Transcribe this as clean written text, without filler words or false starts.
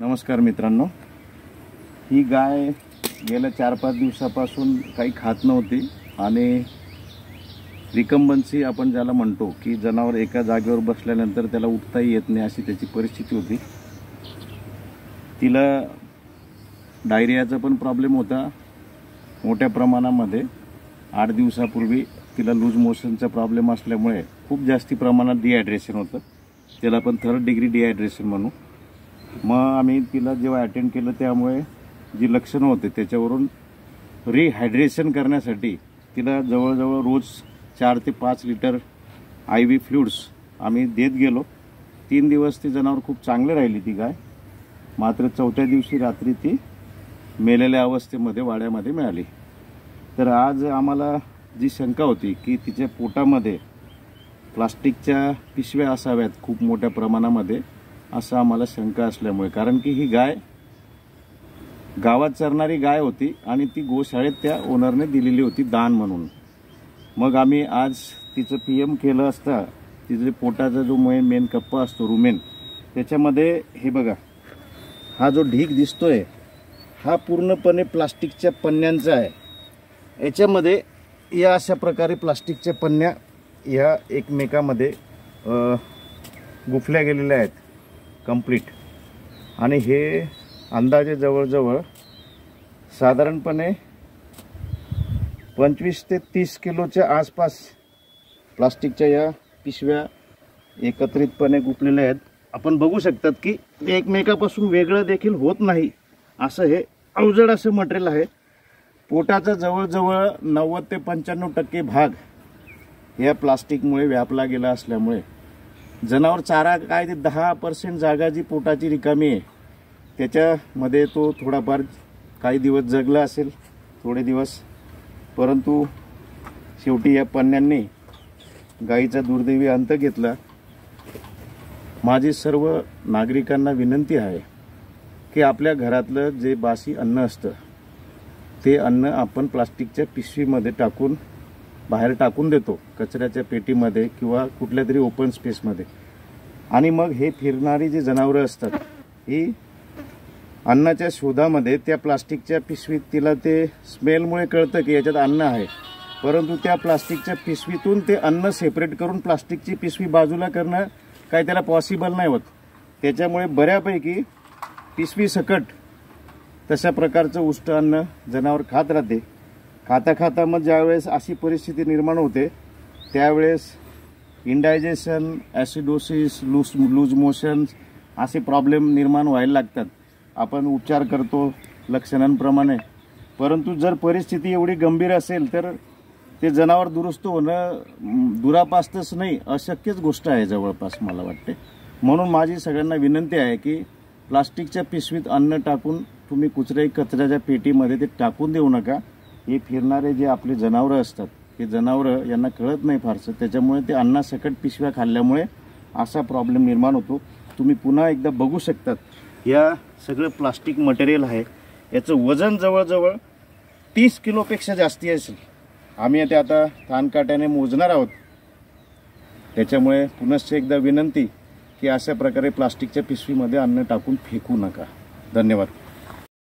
नमस्कार मित्रांनो, ही गाय गेल्या 4-5 दिवसापासून काही खात नव्हती आणि रिकम्बन्सी आपण ज्याला म्हणतो की जनावर एका जागेवर बसल्यानंतर त्याला उठताही येत नाही अशी त्याची परिस्थिती होती। तिला डायरियाचा पण प्रॉब्लेम होता मोठ्या प्रमाणामध्ये। 8 दिवसापूर्वी तिला लूज मोशनचा प्रॉब्लेम असल्यामुळे खूप जास्ती प्रमाणात डिहायड्रेशन होतं, त्याला पण 3rd डिग्री डिहायड्रेशन म्हणू। मग आम्ही तिला जेव्हा अटेंड केलं त्यामुळे जी लक्षणं होते त्याच्यावरून रिहायड्रेशन करण्यासाठी तिला जवळजवळ रोज 4 ते 5 लिटर IV फ्लुइड्स आम्ही देत गेलो। 3 दिवस ती जनावर खूप चांगले राहिली ती गाय, मात्र 4थ्या दिवशी रात्री ती मेलेल्या अवस्थेमध्ये वाड्यामध्ये मिळाली। तर आज आम्हाला जी शंका होती की तिच्या पोटामध्ये प्लास्टिकच्या पिशव्या असाव्यात खूप मोठ्या प्रमाणामध्ये, असं आम्हाला शंका असल्यामुळे, कारण की ही गाय गावात चरणारी गाय होती आणि ती गोशाळेत त्या ओनरने दिलेली होती दान म्हणून। मग आम्ही आज तिचं PM केलं असता तिचे पोटाचा जो मेन कप्पा असतो रुमेन, त्याच्यामध्ये हे बघा, हा जो ढीग दिसतोय हा पूर्णपणे प्लास्टिकच्या पन्न्यांचा आहे। याच्यामध्ये या अशा प्रकारे प्लास्टिकच्या पन्न्या या एकमेकांमध्ये गुफल्या गेलेल्या आहेत कंप्लीट, आणि हे अंदाजे जवळजवळ साधारणपणे 25 ते 30 किलोच्या आसपास प्लास्टिकच्या या पिशव्या एकत्रितपणे गुफलेल्या आहेत। आपण बघू शकतात की ते एकमेकापासून वेगळं देखील होत नाही असं हे अवजड असं मटेरियल आहे। पोटाचा जवळजवळ 90 ते 95% भाग या प्लास्टिकमुळे व्यापला गेला असल्यामुळे जनावर चारा काय ते 10% जागा जी पोटाची रिकामी आहे त्याच्यामध्ये तो थोडाफार काही दिवस जगला असेल, थोडे दिवस, परंतु शेवटी या पन्न्यांनी गाईचा दुर्दैवी अंत घेतला। माझी सर्व नागरिकांना विनंती आहे की आपल्या घरातलं जे बासी अन्न असतं ते अन्न आपण प्लास्टिकच्या पिशवीमध्ये टाकून बाहेर टाकून देतो, कचऱ्याच्या पेटीमध्ये किंवा कुठल्या तरी ओपन स्पेसमध्ये, आणि मग हे फिरणारी जी जनावरं असतात ही अन्नाच्या शोधामध्ये त्या प्लास्टिकच्या पिशवीत, तिला ते स्मेलमुळे कळतं की याच्यात अन्न आहे, परंतु त्या प्लास्टिकच्या पिशवीतून ते अन्न सेपरेट करून प्लास्टिकची पिशवी बाजूला करणं काही त्याला पॉसिबल नाही होत। त्याच्यामुळे बऱ्यापैकी पिशवी सकट तशा प्रकारचं उष्ट अन्न जनावर खात राहते। खाता खाता मग ज्यावेळेस अशी परिस्थिती निर्माण होते त्यावेळेस इंडायजेशन, ॲसिडोसिस, लूज मोशन असे प्रॉब्लेम निर्माण व्हायला लागतात। आपण उपचार करतो लक्षणांप्रमाणे, परंतु जर परिस्थिती एवढी गंभीर असेल तर ते जनावर दुरुस्त होणं दुरापास्तच नाही, अशक्यच गोष्ट आहे जवळपास मला वाटते। म्हणून माझी सगळ्यांना विनंती आहे की प्लास्टिकच्या पिशवीत अन्न टाकून तुम्ही कचऱ्याच्या पेटीमध्ये ते टाकून देऊ नका। हे फिरणारे जे आपले जनावरं असतात हे जनावरं यांना कळत नाही फारसं, त्याच्यामुळे ते अन्नासकट पिशव्या खाल्ल्यामुळे असा प्रॉब्लेम निर्माण होतो। तुम्ही पुन्हा एकदा बघू शकतात या सगळं प्लास्टिक मटेरियल आहे, याचं वजन जवळजवळ 30 किलोपेक्षा जास्ती असेल। आम्ही ते आता कानकाट्याने मोजणार आहोत। त्याच्यामुळे पुनश्च एकदा विनंती की अशा प्रकारे प्लास्टिकच्या पिशवीमध्ये अन्न टाकून फेकू नका। धन्यवाद।